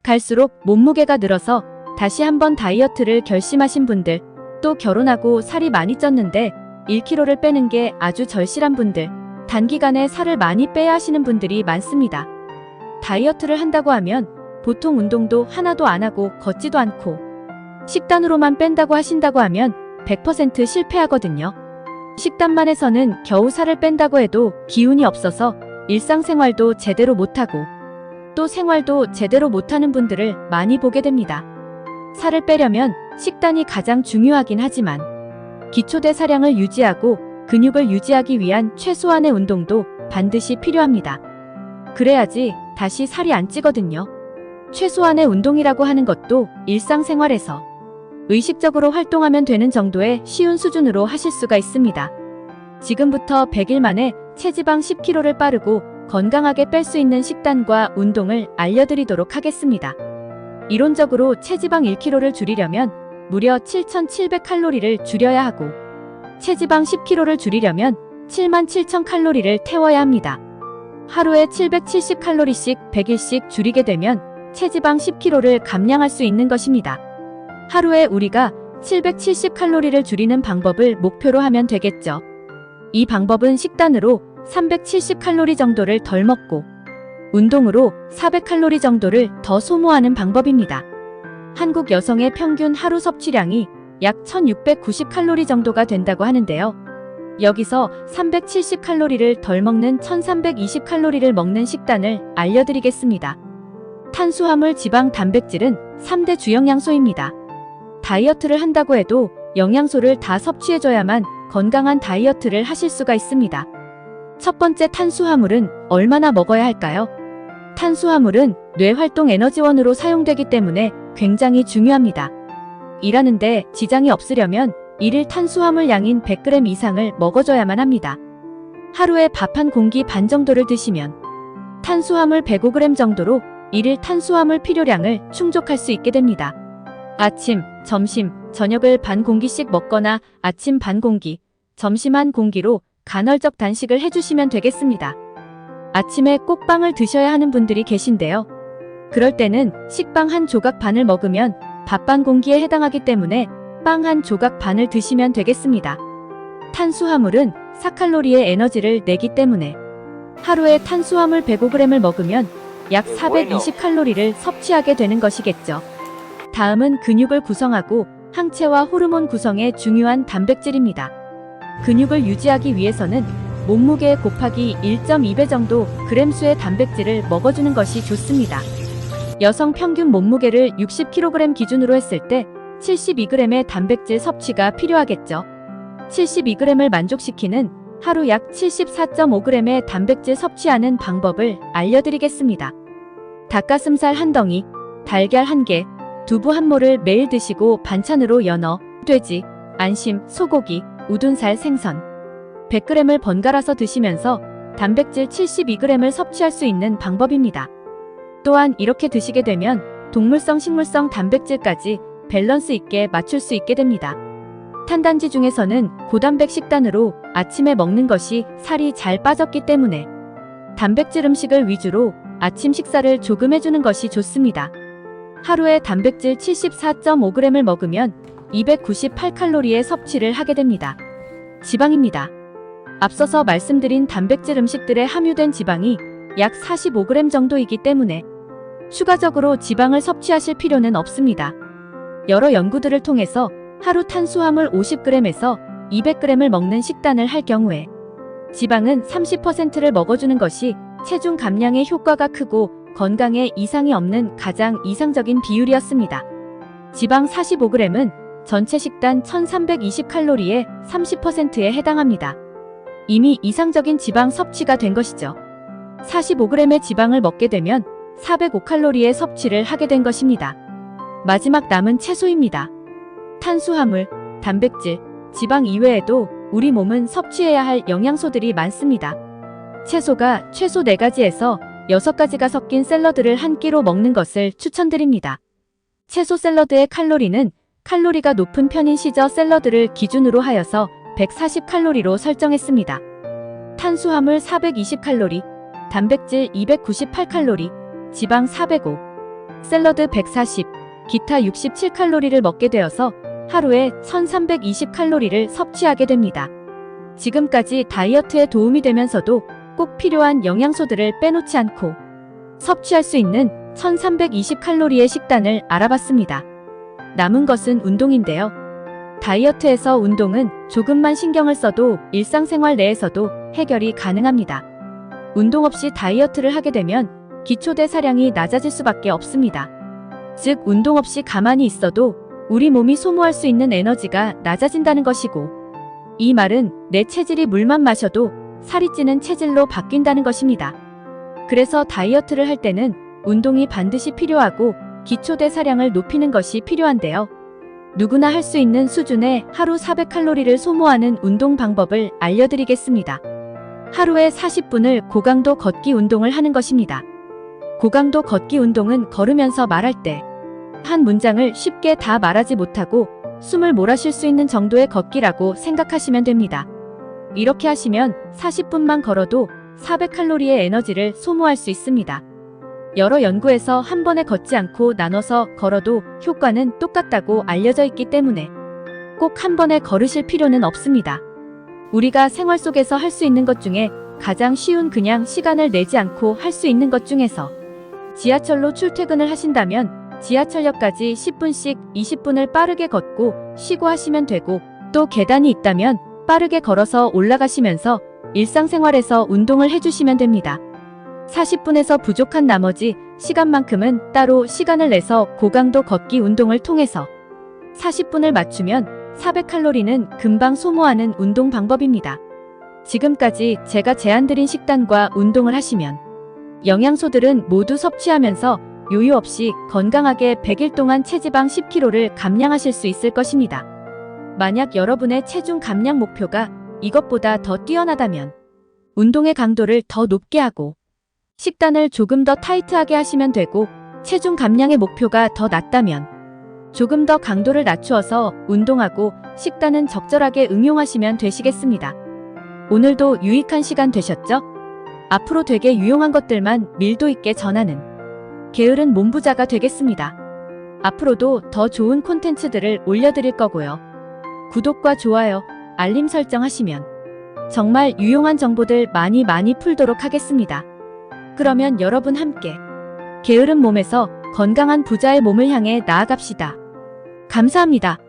갈수록 몸무게가 늘어서 다시 한번 다이어트를 결심하신 분들, 또 결혼하고 살이 많이 쪘는데 1kg를 빼는 게 아주 절실한 분들, 단기간에 살을 많이 빼야 하시는 분들이 많습니다. 다이어트를 한다고 하면 보통 운동도 하나도 안 하고 걷지도 않고 식단으로만 뺀다고 하신다고 하면 100% 실패하거든요. 식단만 해서는 겨우 살을 뺀다고 해도 기운이 없어서 일상생활도 제대로 못하고 또 생활도 제대로 못하는 분들을 많이 보게 됩니다. 살을 빼려면 식단이 가장 중요하긴 하지만 기초대사량을 유지하고 근육을 유지하기 위한 최소한의 운동도 반드시 필요합니다. 그래야지 다시 살이 안 찌거든요. 최소한의 운동이라고 하는 것도 일상생활에서 의식적으로 활동하면 되는 정도의 쉬운 수준으로 하실 수가 있습니다. 지금부터 100일 만에 체지방 10kg를 빠르고 건강하게 뺄 수 있는 식단과 운동을 알려드리도록 하겠습니다. 이론적으로 체지방 1kg를 줄이려면 무려 7,700칼로리를 줄여야 하고 체지방 10kg를 줄이려면 77,000칼로리를 태워야 합니다. 하루에 770칼로리씩 100일씩 줄이게 되면 체지방 10kg를 감량할 수 있는 것입니다. 하루에 우리가 770칼로리를 줄이는 방법을 목표로 하면 되겠죠. 이 방법은 식단으로 370칼로리 정도를 덜 먹고 운동으로 400칼로리 정도를 더 소모하는 방법입니다. 한국 여성의 평균 하루 섭취량이 약 1690칼로리 정도가 된다고 하는데요. 여기서 370칼로리를 덜 먹는 1320칼로리를 먹는 식단을 알려드리겠습니다. 탄수화물, 지방, 단백질은 3대 주영양소입니다. 다이어트를 한다고 해도 영양소를 다 섭취해줘야만 건강한 다이어트를 하실 수가 있습니다. 첫 번째, 탄수화물은 얼마나 먹어야 할까요? 탄수화물은 뇌활동 에너지원으로 사용되기 때문에 굉장히 중요합니다. 일하는데 지장이 없으려면 일일 탄수화물 양인 100g 이상을 먹어줘야만 합니다. 하루에 밥 한 공기 반 정도를 드시면 탄수화물 105g 정도로 일일 탄수화물 필요량을 충족할 수 있게 됩니다. 아침, 점심, 저녁을 반 공기씩 먹거나 아침 반 공기, 점심 한 공기로 간헐적 단식을 해주시면 되겠습니다. 아침에 꼭 빵을 드셔야 하는 분들이 계신데요. 그럴 때는 식빵 한 조각 반을 먹으면 밥 반 공기에 해당하기 때문에 빵 한 조각 반을 드시면 되겠습니다. 탄수화물은 4칼로리의 에너지를 내기 때문에 하루에 탄수화물 105g을 먹으면 약 420칼로리를 섭취하게 되는 것이겠죠. 다음은 근육을 구성하고 항체와 호르몬 구성에 중요한 단백질입니다. 근육을 유지하기 위해서는 몸무게 곱하기 1.2배 정도 그램수의 단백질을 먹어주는 것이 좋습니다. 여성 평균 몸무게를 60kg 기준으로 했을 때 72g의 단백질 섭취가 필요하겠죠. 72g을 만족시키는 하루 약 74.5g의 단백질 섭취하는 방법을 알려드리겠습니다. 닭가슴살 한 덩이, 달걀 한 개, 두부 한 모를 매일 드시고 반찬으로 연어, 돼지, 안심, 소고기, 우둔살, 생선 100g을 번갈아서 드시면서 단백질 72g을 섭취할 수 있는 방법입니다. 또한 이렇게 드시게 되면 동물성, 식물성 단백질까지 밸런스 있게 맞출 수 있게 됩니다. 탄단지 중에서는 고단백 식단으로 아침에 먹는 것이 살이 잘 빠졌기 때문에 단백질 음식을 위주로 아침 식사를 조금 해주는 것이 좋습니다. 하루에 단백질 74.5g을 먹으면 298칼로리의 섭취를 하게 됩니다. 지방입니다. 앞서서 말씀드린 단백질 음식들에 함유된 지방이 약 45g 정도이기 때문에 추가적으로 지방을 섭취하실 필요는 없습니다. 여러 연구들을 통해서 하루 탄수화물 50g에서 200g을 먹는 식단을 할 경우에 지방은 30%를 먹어주는 것이 체중 감량에 효과가 크고 건강에 이상이 없는 가장 이상적인 비율이었습니다. 지방 45g은 전체 식단 1320칼로리의 30%에 해당합니다. 이미 이상적인 지방 섭취가 된 것이죠. 45g의 지방을 먹게 되면 405칼로리의 섭취를 하게 된 것입니다. 마지막 남은 채소입니다. 탄수화물, 단백질, 지방 이외에도 우리 몸은 섭취해야 할 영양소들이 많습니다. 채소가 최소 4가지에서 6가지가 섞인 샐러드를 한 끼로 먹는 것을 추천드립니다. 채소 샐러드의 칼로리는 칼로리가 높은 편인 시저 샐러드를 기준으로 하여서 140칼로리로 설정했습니다. 탄수화물 420칼로리, 단백질 298칼로리, 지방 405, 샐러드 140, 기타 67칼로리를 먹게 되어서 하루에 1320칼로리를 섭취하게 됩니다. 지금까지 다이어트에 도움이 되면서도 꼭 필요한 영양소들을 빼놓지 않고 섭취할 수 있는 1320칼로리의 식단을 알아봤습니다. 남은 것은 운동인데요. 다이어트에서 운동은 조금만 신경을 써도 일상생활 내에서도 해결이 가능합니다. 운동 없이 다이어트를 하게 되면 기초대사량이 낮아질 수밖에 없습니다. 즉, 운동 없이 가만히 있어도 우리 몸이 소모할 수 있는 에너지가 낮아진다는 것이고, 이 말은 내 체질이 물만 마셔도 살이 찌는 체질로 바뀐다는 것입니다. 그래서 다이어트를 할 때는 운동이 반드시 필요하고 기초대사량을 높이는 것이 필요한데요. 누구나 할 수 있는 수준의 하루 400칼로리를 소모하는 운동 방법을 알려드리겠습니다. 하루에 40분을 고강도 걷기 운동을 하는 것입니다. 고강도 걷기 운동은 걸으면서 말할 때 한 문장을 쉽게 다 말하지 못하고 숨을 몰아쉴 수 있는 정도의 걷기라고 생각하시면 됩니다. 이렇게 하시면 40분만 걸어도 400칼로리의 에너지를 소모할 수 있습니다. 여러 연구에서 한 번에 걷지 않고 나눠서 걸어도 효과는 똑같다고 알려져 있기 때문에 꼭 한 번에 걸으실 필요는 없습니다. 우리가 생활 속에서 할 수 있는 것 중에 가장 쉬운, 그냥 시간을 내지 않고 할 수 있는 것 중에서 지하철로 출퇴근을 하신다면 지하철역까지 10분씩 20분을 빠르게 걷고 쉬고 하시면 되고, 또 계단이 있다면 빠르게 걸어서 올라가시면서 일상생활에서 운동을 해주시면 됩니다. 40분에서 부족한 나머지 시간만큼은 따로 시간을 내서 고강도 걷기 운동을 통해서 40분을 맞추면 400칼로리는 금방 소모하는 운동 방법입니다. 지금까지 제가 제안드린 식단과 운동을 하시면 영양소들은 모두 섭취하면서 요요 없이 건강하게 100일 동안 체지방 10kg를 감량하실 수 있을 것입니다. 만약 여러분의 체중 감량 목표가 이것보다 더 뛰어나다면 운동의 강도를 더 높게 하고 식단을 조금 더 타이트하게 하시면 되고, 체중 감량의 목표가 더 낮다면 조금 더 강도를 낮추어서 운동하고 식단은 적절하게 응용하시면 되시겠습니다. 오늘도 유익한 시간 되셨죠? 앞으로 되게 유용한 것들만 밀도 있게 전하는 게으른 몸부자가 되겠습니다. 앞으로도 더 좋은 콘텐츠들을 올려드릴 거고요. 구독과 좋아요, 알림 설정하시면 정말 유용한 정보들 많이 풀도록 하겠습니다. 그러면 여러분 함께 게으른 몸에서 건강한 부자의 몸을 향해 나아갑시다. 감사합니다.